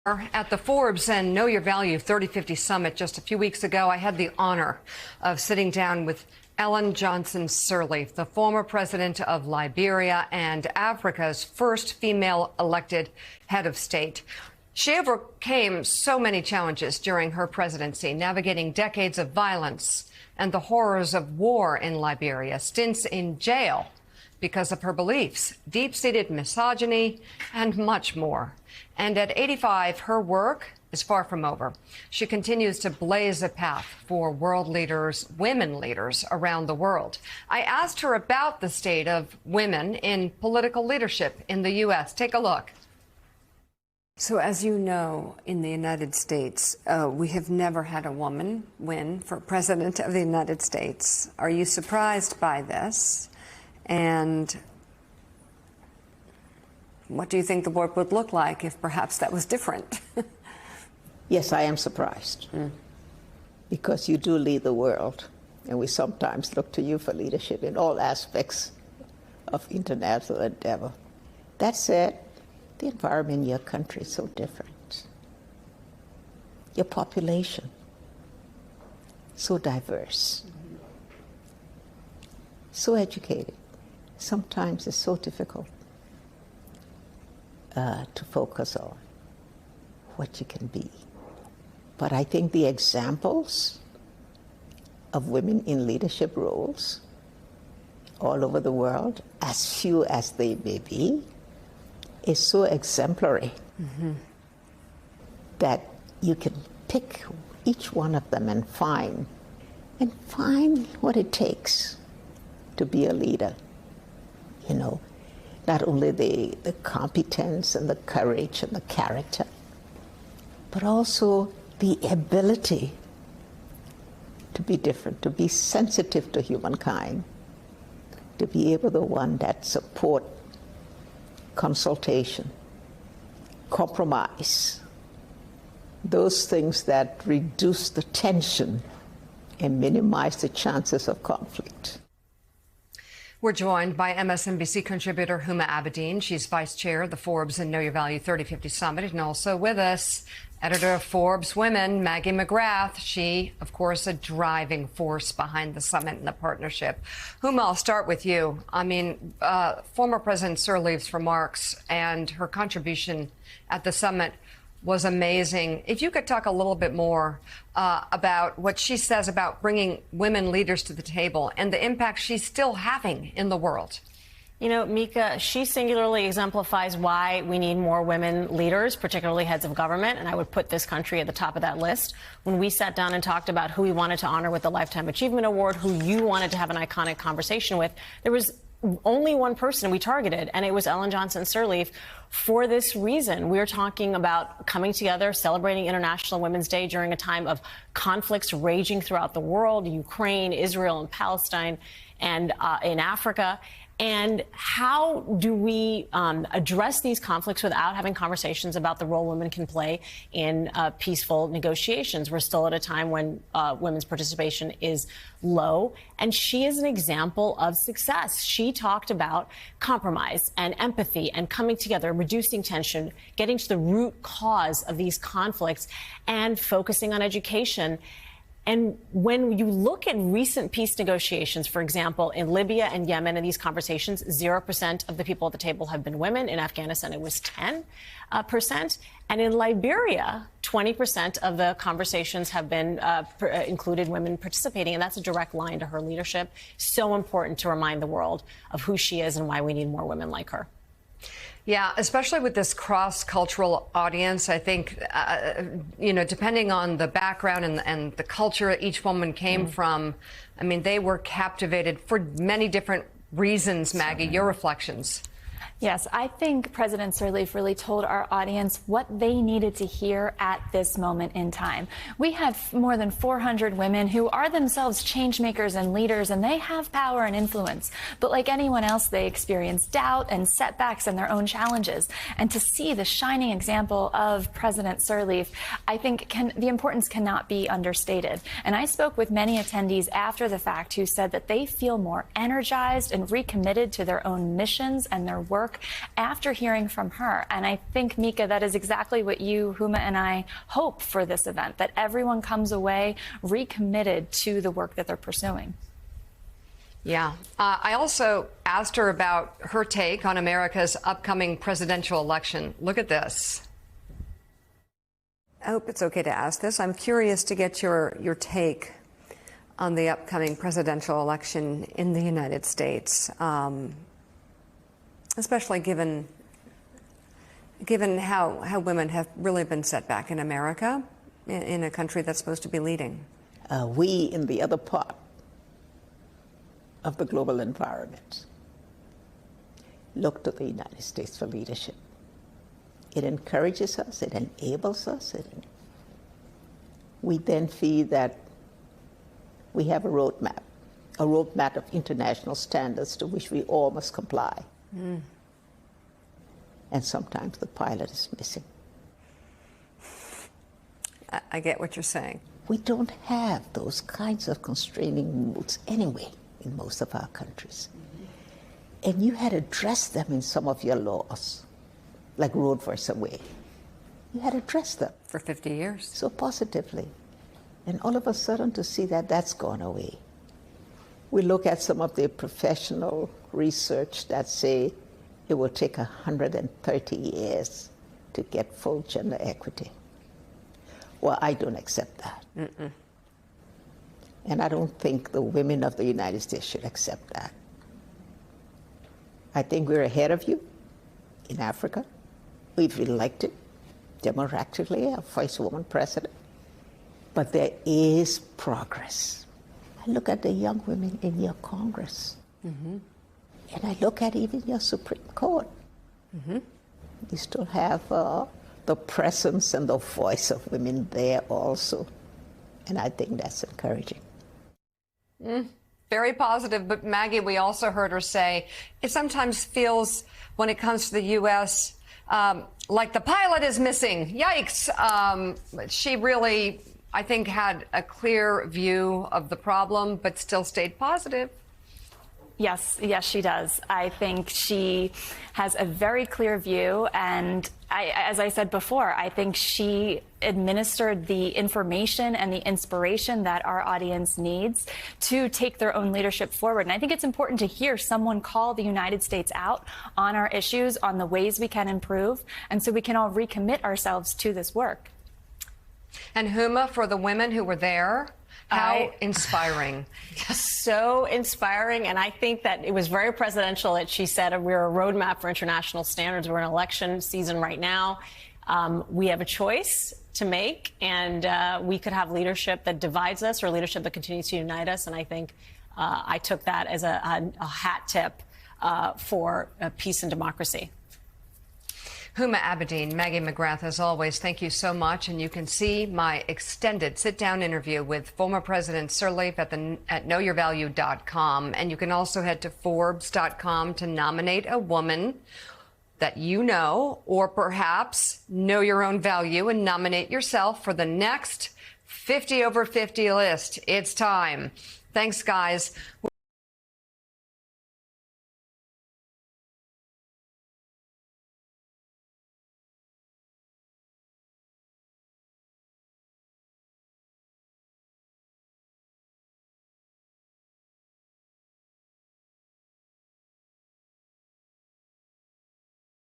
At the Forbes and Know Your Value 3050 Summit just a few weeks ago, I had the honor of sitting down with Ellen Johnson Sirleaf, the former president of Liberia and Africa's first female elected head of state. She overcame so many challenges during her presidency, navigating decades of violence and the horrors of war in Liberia, stints in jail because of her beliefs, deep-seated misogyny, and much more. And at 85, her work is far from over. She continues to blaze a path for world leaders, women leaders around the world. I asked her about the state of women in political leadership in the U.S. Take a look. So as you know, in the United States, we have never had a woman win for president of the United States. Are you surprised by this? And what do you think the world would look like if perhaps that was different? Yes, I am surprised. Because you do lead the world, and we sometimes look to you for leadership in all aspects of international endeavor. That said, the environment in your country is so different. Your population, so diverse, so educated. Sometimes it's so difficult to focus on what you can be. But I think the examples of women in leadership roles all over the world, as few as they may be, is so exemplary that you can pick each one of them and find what it takes to be a leader. You know, not only the competence and the courage and the character, but also the ability to be different, to be sensitive to humankind, to be able to one that support consultation, compromise, those things that reduce the tension and minimize the chances of conflict. We're joined by MSNBC contributor Huma Abedin. She's vice chair of the Forbes and Know Your Value 3050 Summit. And also with us, editor of Forbes Women, Maggie McGrath. She, of course, a driving force behind the summit and the partnership. Huma, I'll start with you. I mean, former President Sirleaf's remarks and her contribution at the summit was amazing. If you could talk a little bit more about what she says about bringing women leaders to the table and the impact she's still having in the world. You know, Mika, she singularly exemplifies why we need more women leaders, particularly heads of government, and I would put this country at the top of that list. When we sat down and talked about who we wanted to honor with the Lifetime Achievement Award, who you wanted to have an iconic conversation with, there was only one person we targeted, and it was Ellen Johnson Sirleaf. For this reason, we're talking about coming together, celebrating International Women's Day during a time of conflicts raging throughout the world, Ukraine, Israel, and Palestine, and in Africa. And how do we address these conflicts without having conversations about the role women can play in peaceful negotiations? We're still at a time when women's participation is low. And she is an example of success. She talked about compromise and empathy and coming together, reducing tension, getting to the root cause of these conflicts, and focusing on education. And when you look at recent peace negotiations, for example, in Libya and Yemen, in these conversations, 0% of the people at the table have been women. In Afghanistan, it was 10%. And in Liberia, 20% of the conversations have been included women participating. And that's a direct line to her leadership. So important to remind the world of who she is and why we need more women like her. Yeah, especially with this cross-cultural audience, I think, you know, depending on the background and the culture each woman came from, I mean, they were captivated for many different reasons. Maggie, your reflections. Yes, I think President Sirleaf really told our audience what they needed to hear at this moment in time. We have more than 400 women who are themselves change makers and leaders, and they have power and influence. But like anyone else, they experience doubt and setbacks and their own challenges. And to see the shining example of President Sirleaf, I think the importance cannot be understated. And I spoke with many attendees after the fact who said that they feel more energized and recommitted to their own missions and their work work after hearing from her. And I think, Mika, that is exactly what you, Huma, and I hope for this event, that everyone comes away recommitted to the work that they're pursuing. Yeah. I also asked her about her take on America's upcoming presidential election. Look at this. I hope it's okay to ask this. I'm curious to get your take on the upcoming presidential election in the United States, especially given how women have really been set back in America, in a country that's supposed to be leading. We in the other part of the global environment look to the United States for leadership. It encourages us, it enables us. We then feel that we have a roadmap of international standards to which we all must comply. And sometimes the pilot is missing. I get what you're saying. We don't have those kinds of constraining rules anyway in most of our countries. And you had addressed them in some of your laws, like Roe versus Wade. You had addressed them. For 50 years. So positively. And all of a sudden to see that that's gone away. We look at some of the professional research that say it will take 130 years to get full gender equity. Well, I don't accept that. And I don't think the women of the United States should accept that. I think we're ahead of you in Africa. We've elected democratically a first woman president. But there is progress. I look at the young women in your Congress. And I look at even your Supreme Court. You still have the presence and the voice of women there also. And I think that's encouraging. Very positive. But Maggie, we also heard her say it sometimes feels, when it comes to the U.S., like the pilot is missing. Yikes. She really, I think, had a clear view of the problem, but still stayed positive. Yes, she does. I think she has a very clear view, and as I said before, I think she administered the information and the inspiration that our audience needs to take their own leadership forward. And I think it's important to hear someone call the United States out on our issues, on the ways we can improve, and so we can all recommit ourselves to this work. And Huma, for the women who were there, how inspiring. So inspiring. And I think that it was very presidential that she said we're a roadmap for international standards. We're in election season right now. We have a choice to make, and we could have leadership that divides us or leadership that continues to unite us. And I think I took that as a hat tip for peace and democracy. Huma Abedin, Maggie McGrath, as always, thank you so much. And you can see my extended sit-down interview with former President Sirleaf at knowyourvalue.com. And you can also head to Forbes.com to nominate a woman that you know, or perhaps know your own value and nominate yourself for the next 50 over 50 list. It's time. Thanks, guys.